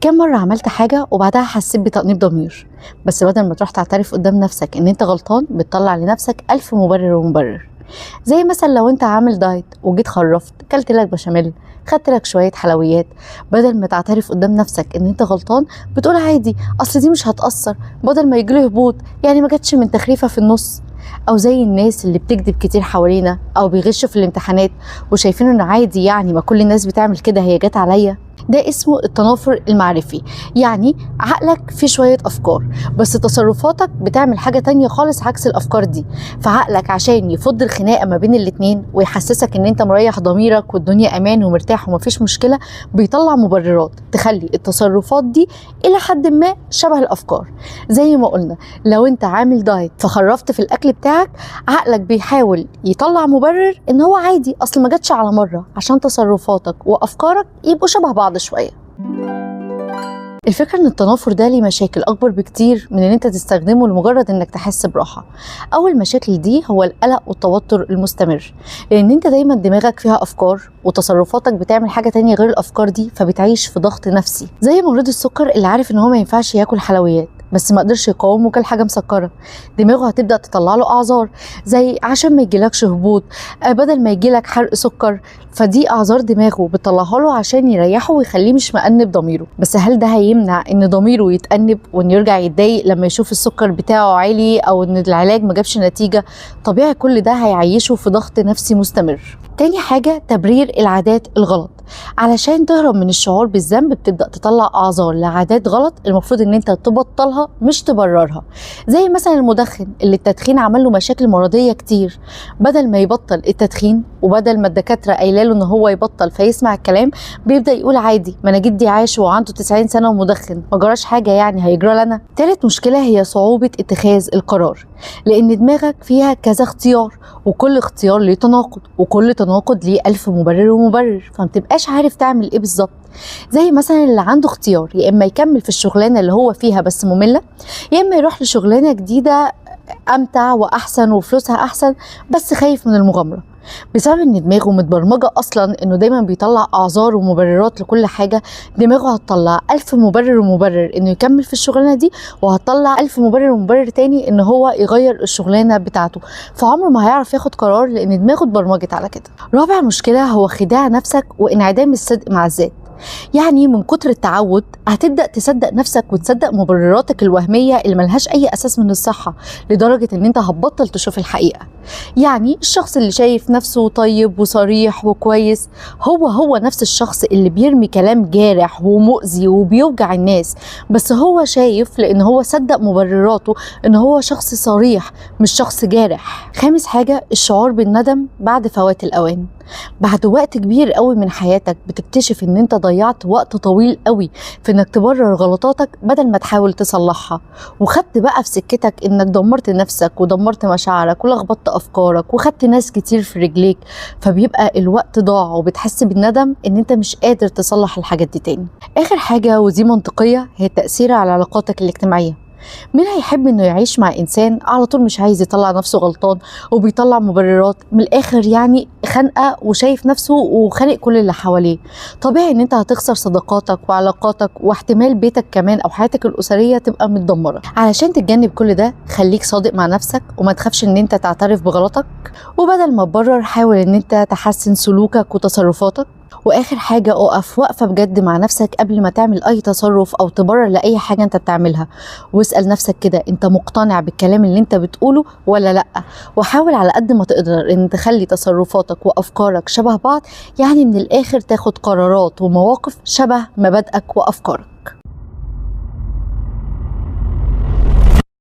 كم مرة عملت حاجة وبعدها حسيت بتأنيب ضمير، بس بدل ما تروح تعترف قدام نفسك ان انت غلطان بتطلع لنفسك ألف مبرر ومبرر. زي مثلا لو انت عامل دايت وجيت خرفت كلت لك بشاميل، خدت لك شوية حلويات، بدل ما تعترف قدام نفسك ان انت غلطان بتقول عادي اصل دي مش هتأثر، بدل ما يجيله هبوط يعني ما جاتش من تخريفة في النص. او زي الناس اللي بتكذب كتير حوالينا او بيغشوا في الامتحانات وشايفين انه عادي، يعني ما كل الناس بتعمل كده هي جت عليا. ده اسمه التنافر المعرفي، يعني عقلك فيه شوية أفكار بس تصرفاتك بتعمل حاجة تانية خالص عكس الأفكار دي. فعقلك عشان يفض الخناقة ما بين الاتنين ويحسسك ان انت مريح ضميرك والدنيا أمان ومرتاح ومفيش مشكلة، بيطلع مبررات تخلي التصرفات دي إلى حد ما شبه الأفكار. زي ما قلنا لو انت عامل دايت فخرفت في الأكل بتاعك، عقلك بيحاول يطلع مبرر ان هو عادي أصل ما جاتش على مرة، عشان تصرفاتك وأفكارك يبقوا شبه بعض شوية. الفكرة ان التنافر ده ليه مشاكل اكبر بكتير من ان انت تستخدمه لمجرد انك تحس براحة. اول مشاكل دي هو القلق والتوتر المستمر، لان انت دايما دماغك فيها افكار وتصرفاتك بتعمل حاجة تانية غير الافكار دي، فبتعيش في ضغط نفسي. زي مريض السكر اللي عارف ان هو ما ينفعش ياكل حلويات بس ما قدرش يقاوم وكل حاجه مسكره، دماغه هتبدا تطلع له اعذار زي عشان ما يجيلكش هبوط، بدل ما يجيلك حرق سكر. فدي اعذار دماغه بتطلعها له عشان يريحه ويخليه مش مأنب ضميره. بس هل ده هيمنع ان ضميره يتأنب وان يرجع يتضايق لما يشوف السكر بتاعه عالي او ان العلاج ما جابش نتيجه؟ طبيعي كل ده هيعيشه في ضغط نفسي مستمر. تاني حاجه تبرير العادات الغلط. علشان تهرب من الشعور بالذنب بتبدأ تطلع أعذار لعادات غلط المفروض ان انت تبطلها مش تبررها. زي مثلا المدخن اللي التدخين عمل له مشاكل مرضية كتير، بدل ما يبطل التدخين وبدل ما الدكاترة قايله له ان هو يبطل فيسمع الكلام، بيبدأ يقول عادي ما انا جدي عايش وعنده 90 سنة ومدخن ما جراش حاجة يعني هيجرى لنا. تالت مشكلة هي صعوبة اتخاذ القرار، لان دماغك فيها كذا اختيار وكل اختيار ليه تناقض وكل تناقض ليه ألف مبرر ومبرر، فمتبقاش عارف تعمل ايه بالظبط. زي مثلا اللي عنده اختيار يا اما يكمل في الشغلانه اللي هو فيها بس ممله، يا اما يروح لشغلانه جديده امتع واحسن وفلوسها احسن بس خايف من المغامره. بسبب ان دماغه متبرمجه اصلا انه دايما بيطلع اعذار ومبررات لكل حاجه، دماغه هتطلع ألف مبرر ومبرر انه يكمل في الشغلانه دي، وهتطلع ألف مبرر ومبرر تاني ان هو يغير الشغلانه بتاعته. فعمره ما هيعرف ياخد قرار لان دماغه اتبرمجت على كده. رابع مشكله هو خداع نفسك وانعدام الصدق مع الذات. يعني من كتر التعود هتبدأ تصدق نفسك وتصدق مبرراتك الوهمية اللي ملهاش أي أساس من الصحة، لدرجة إن أنت هتبطل تشوف الحقيقة. يعني الشخص اللي شايف نفسه طيب وصريح وكويس هو نفس الشخص اللي بيرمي كلام جارح ومؤذي وبيوجع الناس، بس هو شايف لأن هو صدق مبرراته إن هو شخص صريح مش شخص جارح. خامس حاجة الشعور بالندم بعد فوات الأوان. بعد وقت كبير قوي من حياتك بتكتشف ان انت ضيعت وقت طويل قوي في انك تبرر غلطاتك بدل ما تحاول تصلحها، وخدت بقى في سكتك انك دمرت نفسك ودمرت مشاعرك ولخبطت افكارك وخدت ناس كتير في رجليك، فبيبقى الوقت ضاع وبتحس بالندم ان انت مش قادر تصلح الحاجات دي تاني. اخر حاجة ودي منطقية هي التأثير على علاقاتك الاجتماعية. مين هيحب انه يعيش مع انسان على طول مش عايز يطلع نفسه غلطان وبيطلع مبررات من الاخر، يعني خانقه وشايف نفسه وخانق كل اللي حواليه؟ طبيعي ان انت هتخسر صداقاتك وعلاقاتك واحتمال بيتك كمان او حياتك الاسريه تبقى متدمره. علشان تتجنب كل ده خليك صادق مع نفسك وما تخافش ان انت تعترف بغلطك، وبدل ما تبرر حاول ان انت تحسن سلوكك وتصرفاتك. واخر حاجه اقف وقفه بجد مع نفسك قبل ما تعمل اي تصرف او تبرر لاي حاجه انت بتعملها، واسال نفسك كده انت مقتنع بالكلام اللي انت بتقوله ولا لا، وحاول على قد ما تقدر ان تخلي تصرفاتك وافكارك شبه بعض، يعني من الاخر تاخد قرارات ومواقف شبه مبادئك وافكارك.